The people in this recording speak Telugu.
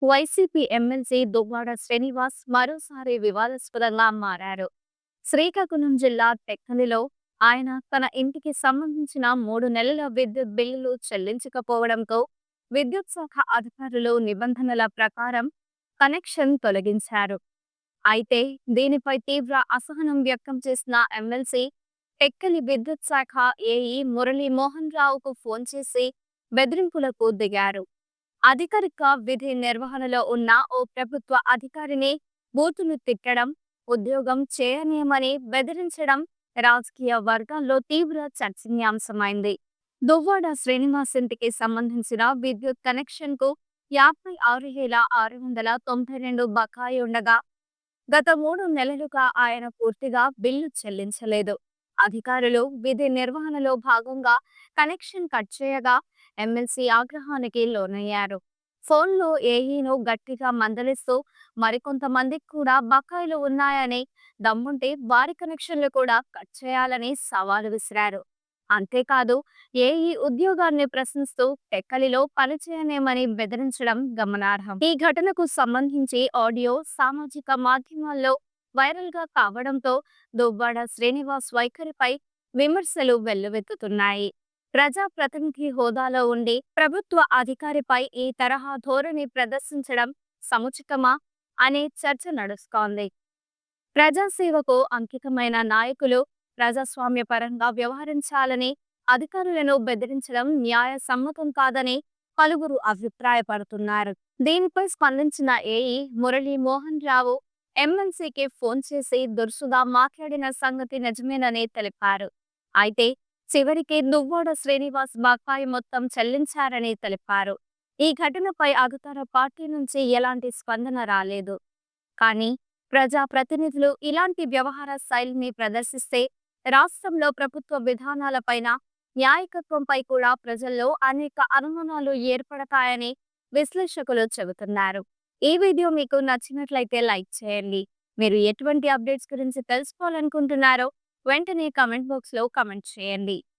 వైసీపీ ఎమ్మెల్సీ దువ్వాడ శ్రీనివాస్ మరోసారి వివాదాస్పదంగా మారారు. శ్రీకాకుళం జిల్లా టెక్కలిలో ఆయన తన ఇంటికి సంబంధించిన 3 నెలల విద్యుత్ బిల్లులు చెల్లించకపోవడంతో విద్యుత్ శాఖ అధికారులు నిబంధనల ప్రకారం కనెక్షన్ తొలగించారు. అయితే దీనిపై తీవ్ర అసహనం వ్యక్తం చేసిన ఎమ్మెల్సీ టెక్కలి విద్యుత్ శాఖ ఏఈ మురళీ మోహన్ రావుకు ఫోన్ చేసి బెదిరింపులకు దిగారు. అధికారిక విధి నిర్వహణలో ఉన్న ఓ ప్రభుత్వ అధికారిని బూతులు తిట్టడం, ఉద్యోగం చేయనీయమని బెదిరించడం రాజకీయ వర్గాల్లో తీవ్ర చర్చనీయాంశమైంది. దువ్వాడ శ్రీనివాస్ ఇంటికి సంబంధించిన విద్యుత్ కనెక్షన్కు 56,692 బకాయి ఉండగా గత 3 నెలలుగా ఆయన పూర్తిగా బిల్లు చెల్లించలేదు. అధికారులు విధి నిర్వహణలో భాగంగా కనెక్షన్ కట్ చేయగా ఎమ్మెల్సీ ఆగ్రహానికి లోనయ్యారు. ఫోన్లో ఏఈను గట్టిగా మందలిస్తూ మరికొంతమందికి కూడా బకాయిలు ఉన్నాయని, దమ్ముంటే వారి కనెక్షన్లు కూడా కట్ చేయాలని సవాలు విసిరారు. అంతేకాదు ఏఈ ఉద్యోగాన్ని ప్రశ్నిస్తూ టెక్కలిలో పనిచేయనేమని బెదిరించడం గమనార్హం. ఈ ఘటనకు సంబంధించి ఆడియో సామాజిక మాధ్యమాల్లో వైరల్ గా కావడంతో దువ్వాడ శ్రీనివాస్ వైఖరిపై విమర్శలు వెల్లువెత్తుతున్నాయి. ప్రజా ప్రతినిధి హోదాలో ఉండి ప్రభుత్వ అధికారిపై ఈ తరహా ధోరణి ప్రదర్శించడం సముచితమా అనే చర్చ నడుస్తోంది. ప్రజాసేవకు అంకితమైన నాయకులు ప్రజాస్వామ్యపరంగా వ్యవహరించాలని, అధికారులను బెదిరించడం న్యాయ సమ్మతం కాదని పలువురు అభిప్రాయపడుతున్నారు. దీనిపై స్పందించిన ఏఈ మురళీ మోహన్ రావు ఎమ్మెల్సీకి ఫోన్ చేసి దురుసుగా మాట్లాడిన సంగతి నిజమేనని తెలిపారు. అయితే చివరికి దువ్వాడ శ్రీనివాస్ బకాయి మొత్తం చెల్లించారని తెలిపారు. ఈ ఘటనపై అధికార పార్టీ నుంచి ఎలాంటి స్పందన రాలేదు. కానీ ప్రజా ప్రతినిధులు ఇలాంటి వ్యవహార శైలిని ప్రదర్శిస్తే రాష్ట్రంలో ప్రభుత్వ విధానాలపైన, న్యాయకత్వంపై కూడా ప్రజల్లో అనేక అనుమానాలు ఏర్పడతాయని విశ్లేషకులు చెబుతున్నారు. ఈ వీడియో మీకు నచ్చినట్లయితే లైక్ చేయండి. మీరు ఎటువంటి అప్డేట్స్ గురించి తెలుసుకోవాలనుకుంటున్నారో వెంటనే కామెంట్ బాక్స్లో కామెంట్ చేయండి.